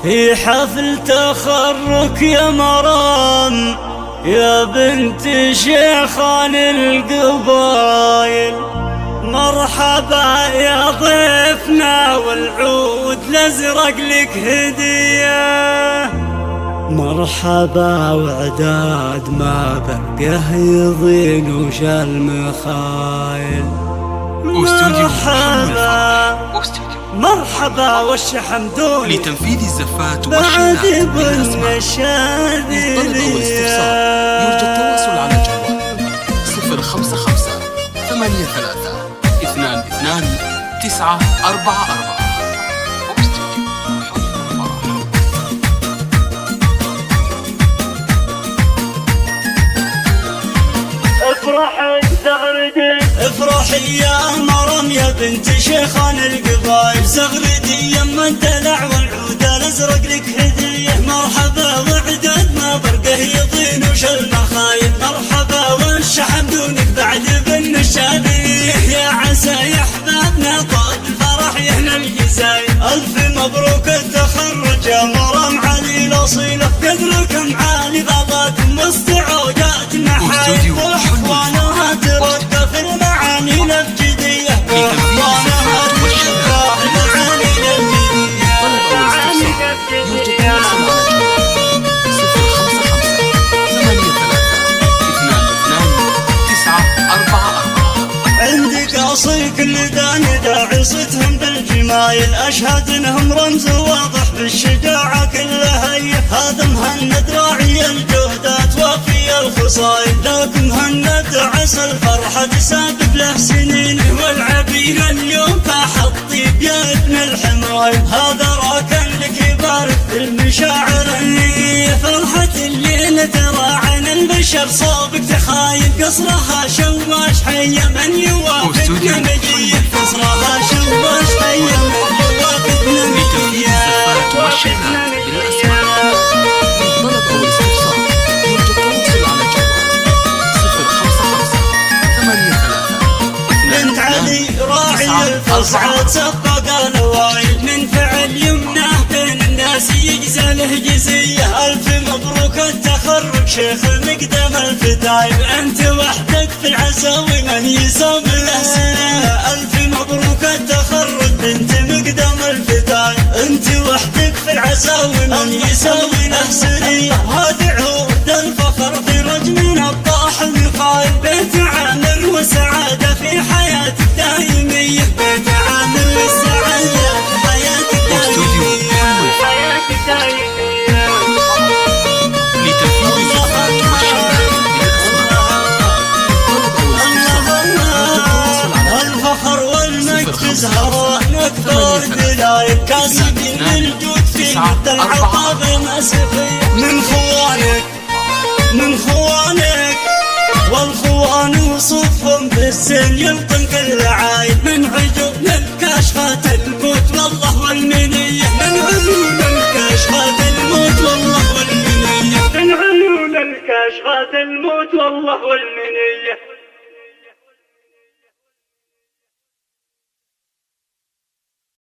في حفل تخرج يا مرام يا بنت شيخان القبايل. مرحبا يا ضيفنا والعود الازرق لك هديه. مرحبا وعداد ما بقيه يضين وش المخايل. مرحبا والشحم دوني لتنفيذ الزفات بعد والشنات بالأسماء. للطلب أو الاستفسار يرجى التواصل على الجوال 055 83 22 944. افرحي يا مرم يا بنت شيخان القبايل. زغردي يما الدلع والعود الازرق لك هديه. مرحبا وعداد ما برقه يضين وش المخايل. مرحبا والشحم دونك بعد بالنشاديه. يا عسى يا احبابنا طال الفرح يهنا الجزايل. الف مبروك التخرج يا مرم علي الاصيله. قدركم عالي غاباتكم واستعودات محايل. واحوانها ترقى في المعاني الابجديه. واحوانها ترقى في المعاني الابجديه. عندي قاصي كل داني داعي صيتهم بالجمايل. اشهد انهم رمز واضح بالشجاعه كلها هي. هذا مهند راعي الجهدات وفي الخصايل. ذاك مهند عسى الفرحه تسابق له سنين. والعبير اليوم فاح الطيب يا ابن الحمايل. هذا راكن لك يبارك بالمشاعر النية. فرحه الليله تراعن البشر صوبك تخايل. قصرها شواش حي من يوافقنا مجيه. قصرها شواش حي من يوافقنا مجيه. والشنات بالأسماء للطلب أو الاستفسار يرجى التواصل على الجوال 055 83 بنت علي راعي الفصعى سبق الوايل. من فعل يمنه بين الناس يجزى له جزيه. الف مبروك التخرج شيخ المقدم الفتايل. انت وحدك في العزاوي من يصاب له سنيه. الف مبروك التخرج بنت مقدم الفتايل. انت وحدك في العزاوي من يساوي له سنيه. هذا عود الفخر في رجمنا الطاح المقايل. بيت عامر وسعاده في حياتك دايميه. بيت عامر وسعاده في حياتك دايميه. حياتك دايميه. لتنفيذ الزفات والشنات بالأسماء الفخر والمجد زهراء نكبر دلايل. كاسبين الجود في مد العطاء بمسفيه. من خوانك والخوان وصفهم بالزين يلطم كل عايد. من عيون الكاشفات الموت والله والمنيه. من عيون الكاشفات الموت والله والمنيه. من عيون الكاشفات الموت والله والمنيه.